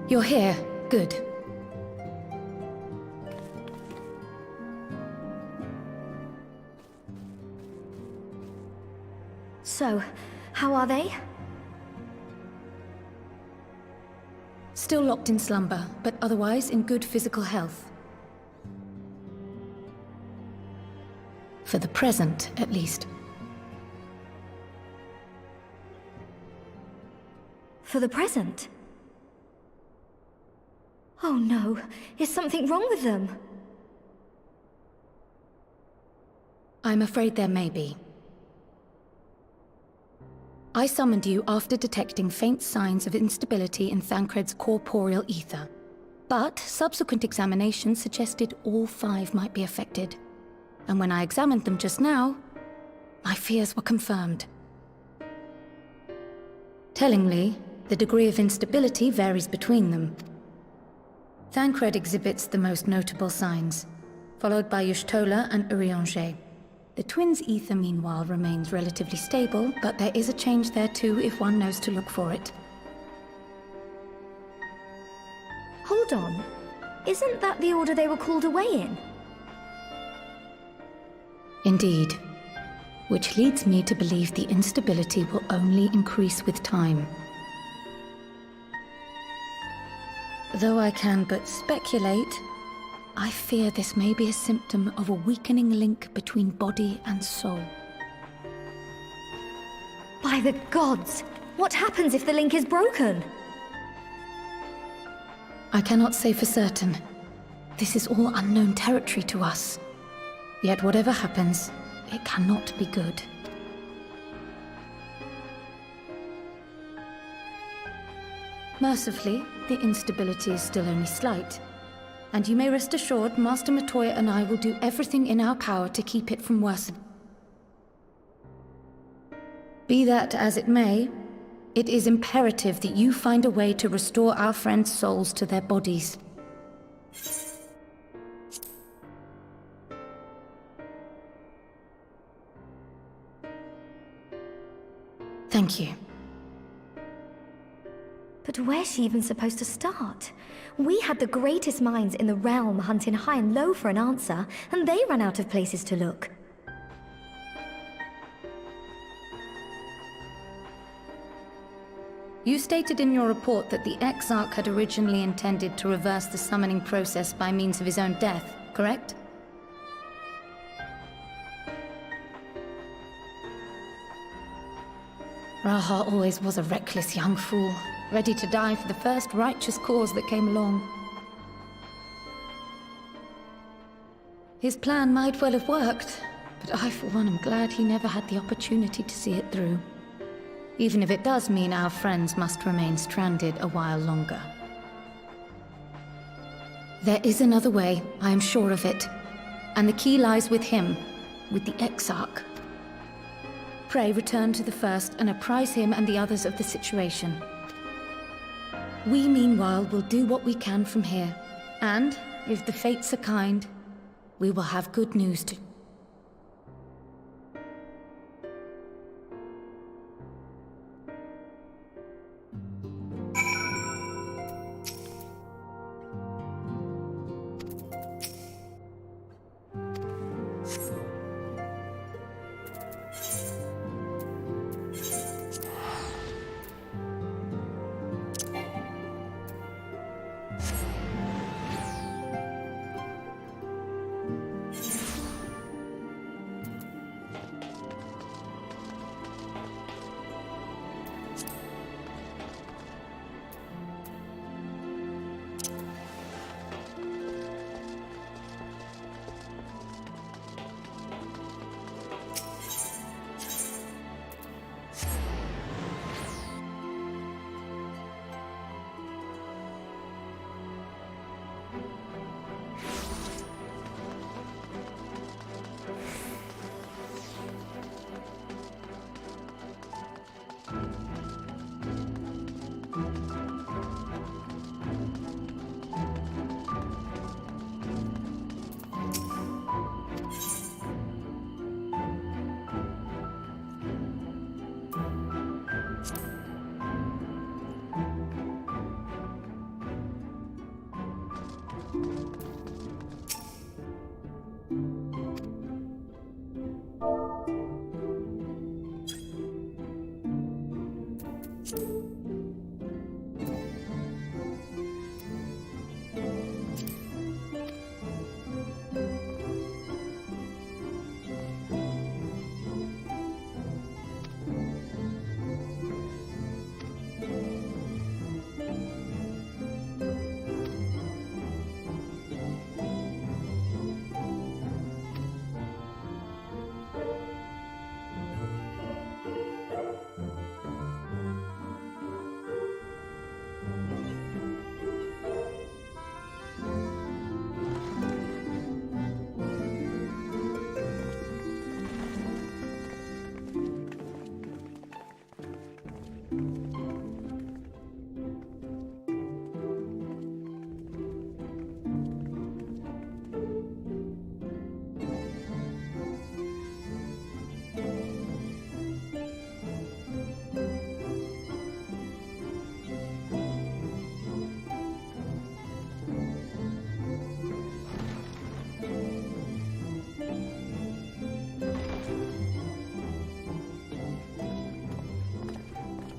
You're here. Good. So, how are they? Still locked in slumber, but otherwise in good physical health. For the present, at least. For the present? Oh no, is something wrong with them? I'm afraid there may be. I summoned you after detecting faint signs of instability in Thancred's corporeal ether. But subsequent examination suggested all 5 might be affected. And when I examined them just now, my fears were confirmed. Tellingly, the degree of instability varies between them. Thancred exhibits the most notable signs, followed by Y'shtola and Urianger. The twins' ether, meanwhile, remains relatively stable, but there is a change there too if one knows to look for it. Hold on. Isn't that the order they were called away in? Indeed. Which leads me to believe the instability will only increase with time. Though I can but speculate, I fear this may be a symptom of a weakening link between body and soul. By the gods! What happens if the link is broken? I cannot say for certain. This is all unknown territory to us. Yet whatever happens, it cannot be good. Mercifully, the instability is still only slight. And you may rest assured, Master Matoya and I will do everything in our power to keep it from worsening. Be that as it may, it is imperative that you find a way to restore our friends' souls to their bodies. Thank you. But where's she even supposed to start? We had the greatest minds in the realm hunting high and low for an answer, and they ran out of places to look. You stated in your report that the Exarch had originally intended to reverse the summoning process by means of his own death, correct? Raha always was a reckless young fool, ready to die for the first righteous cause that came along. His plan might well have worked, but I for one am glad he never had the opportunity to see it through. Even if it does mean our friends must remain stranded a while longer. There is another way, I am sure of it. And the key lies with him, with the Exarch. Pray return to the First and apprise him and the others of the situation. We, meanwhile, will do what we can from here. And, if the fates are kind, we will have good news to...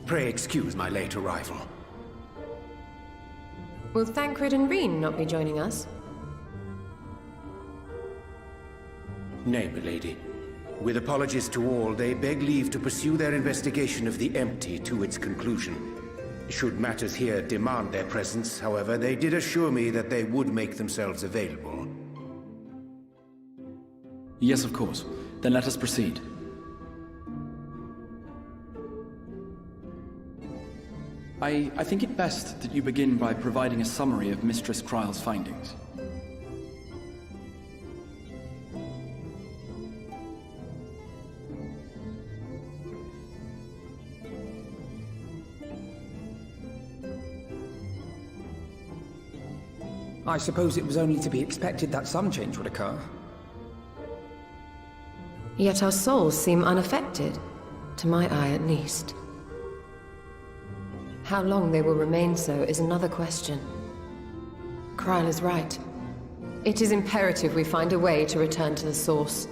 Pray excuse my late arrival. Will Thancred and Reen not be joining us? Nay, milady. With apologies to all, they beg leave to pursue their investigation of the empty to its conclusion. Should matters here demand their presence, however, they did assure me that they would make themselves available. Yes, of course. Then let us proceed. I think it best that you begin by providing a summary of Mistress Kryle's findings. I suppose it was only to be expected that some change would occur. Yet our souls seem unaffected, to my eye at least. How long they will remain so is another question. Kryle is right. It is imperative we find a way to return to the source.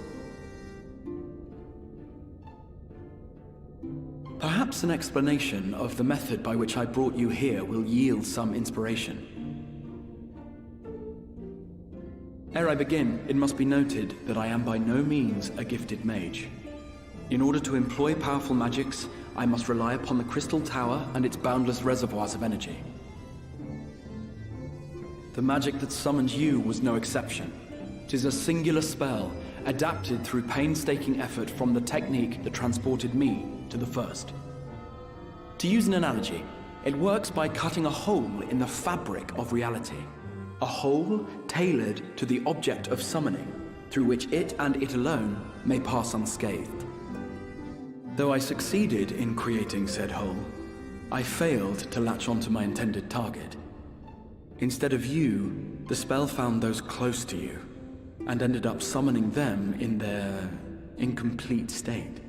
Perhaps an explanation of the method by which I brought you here will yield some inspiration. Ere I begin, it must be noted that I am by no means a gifted mage. In order to employ powerful magics, I must rely upon the Crystal Tower and its boundless reservoirs of energy. The magic that summoned you was no exception. 'Tis a singular spell, adapted through painstaking effort from the technique that transported me to the First. To use an analogy, it works by cutting a hole in the fabric of reality. A hole tailored to the object of summoning, through which it and it alone may pass unscathed. Though I succeeded in creating said hole, I failed to latch onto my intended target. Instead of you, the spell found those close to you, and ended up summoning them in their incomplete state.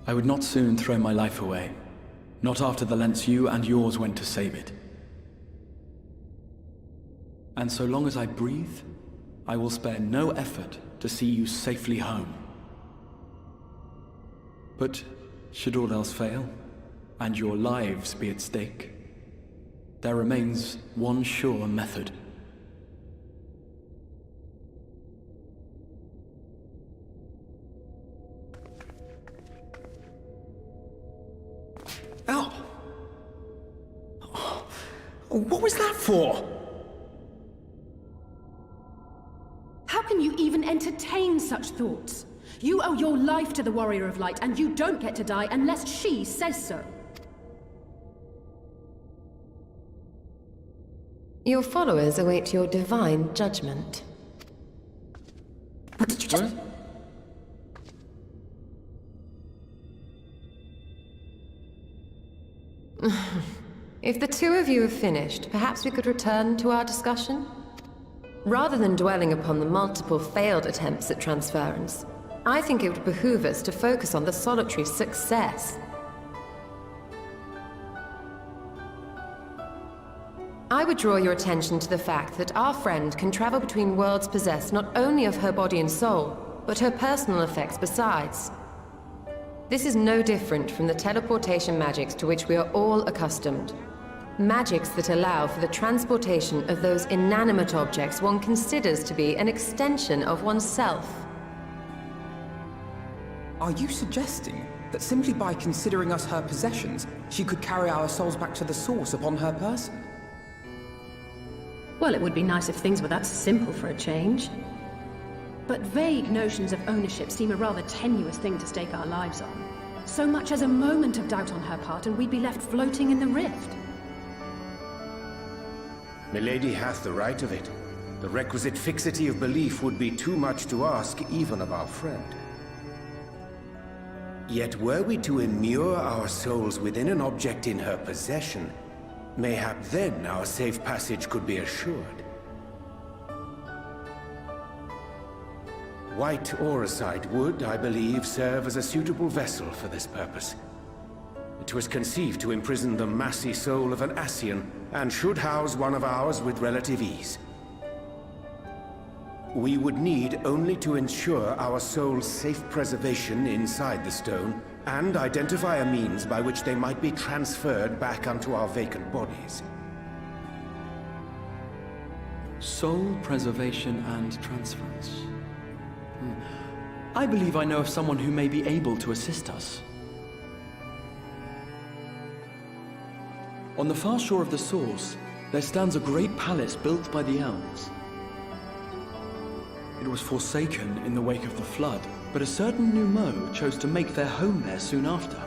I would not soon throw my life away, not after the lengths you and yours went to save it. And so long as I breathe, I will spare no effort to see you safely home. But should all else fail, and your lives be at stake, there remains one sure method. Ow! Oh, what was that for? How can you even entertain such thoughts? You owe your life to the Warrior of Light, and you don't get to die unless she says so. Your followers await your divine judgment. What did you just... If the two of you have finished, perhaps we could return to our discussion? Rather than dwelling upon the multiple failed attempts at transference, I think it would behoove us to focus on the solitary's success. I would draw your attention to the fact that our friend can travel between worlds possessed not only of her body and soul, but her personal effects besides. This is no different from the teleportation magics to which we are all accustomed. Magics that allow for the transportation of those inanimate objects one considers to be an extension of oneself. Are you suggesting that simply by considering us her possessions, she could carry our souls back to the source upon her person? Well, it would be nice if things were that simple for a change. But vague notions of ownership seem a rather tenuous thing to stake our lives on. So much as a moment of doubt on her part and we'd be left floating in the rift. Milady hath the right of it. The requisite fixity of belief would be too much to ask even of our friend. Yet were we to immure our souls within an object in her possession, mayhap then our safe passage could be assured. White Auracite would, I believe, serve as a suitable vessel for this purpose. It was conceived to imprison the massy soul of an Ascian, and should house one of ours with relative ease. We would need only to ensure our soul's safe preservation inside the stone, and identify a means by which they might be transferred back unto our vacant bodies. Soul preservation and transference. I believe I know of someone who may be able to assist us. On the far shore of the source, there stands a great palace built by the elves. It was forsaken in the wake of the flood, but a certain Numo chose to make their home there soon after.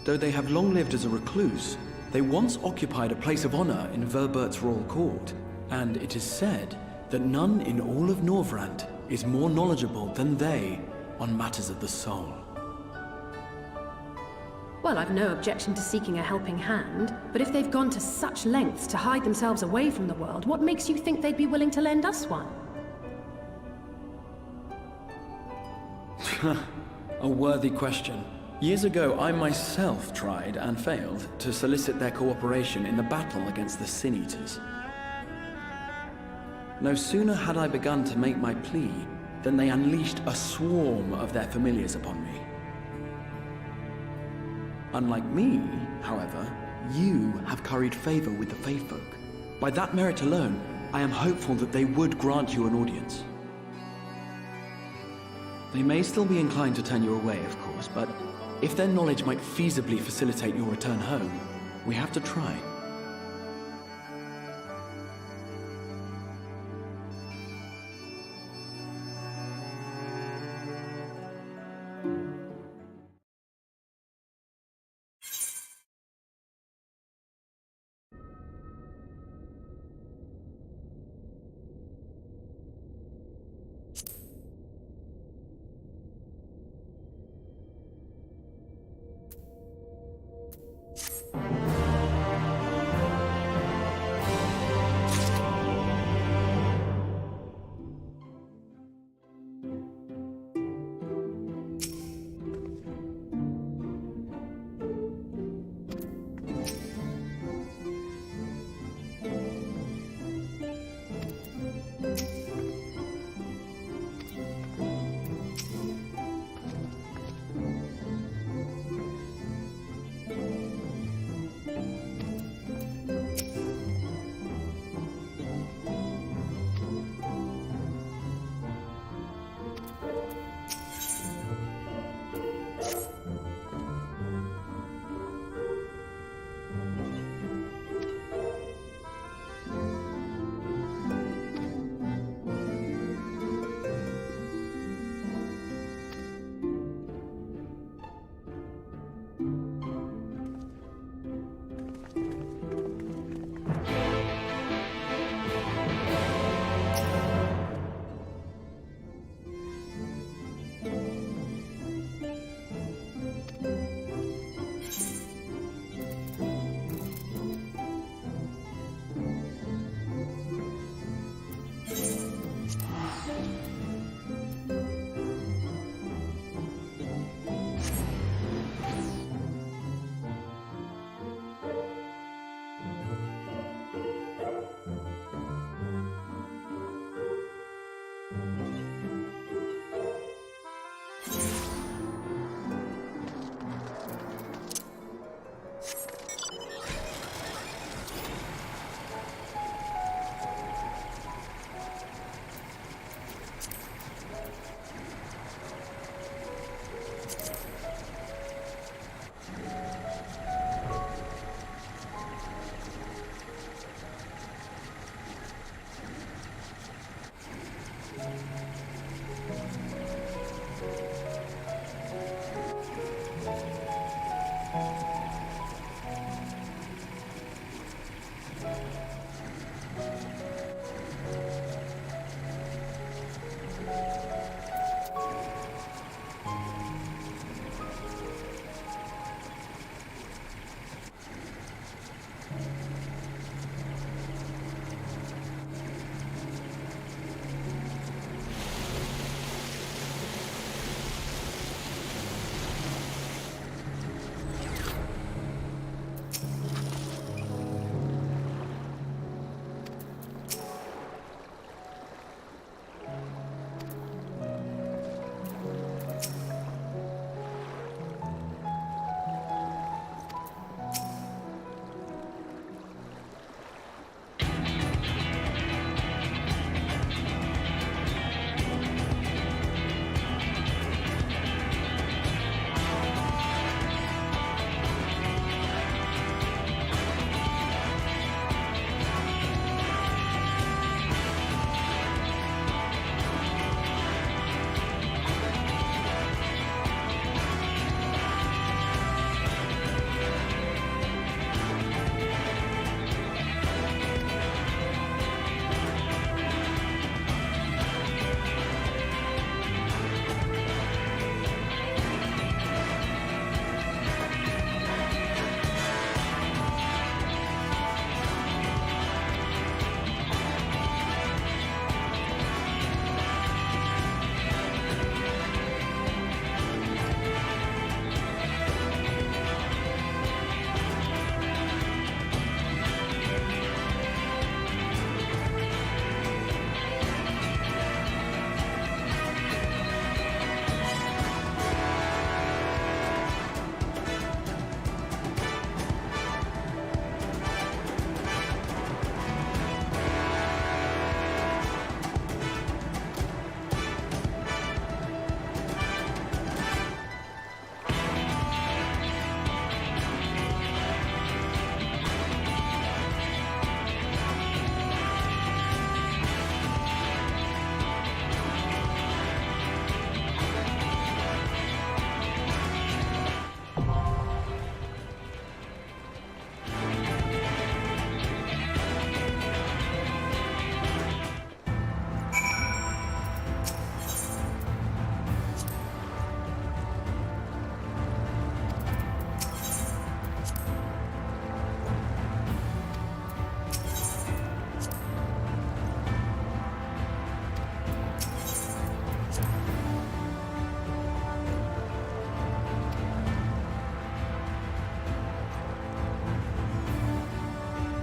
Though they have long lived as a recluse, they once occupied a place of honor in Verbert's royal court, and it is said that none in all of Norvrant is more knowledgeable than they on matters of the soul. Well, I've no objection to seeking a helping hand, but if they've gone to such lengths to hide themselves away from the world, what makes you think they'd be willing to lend us one? A worthy question. Years ago, I myself tried and failed to solicit their cooperation in the battle against the Sin Eaters. No sooner had I begun to make my plea than they unleashed a swarm of their familiars upon me. Unlike me, however, you have curried favor with the Fae folk. By that merit alone, I am hopeful that they would grant you an audience. They may still be inclined to turn you away, of course, but if their knowledge might feasibly facilitate your return home, we have to try.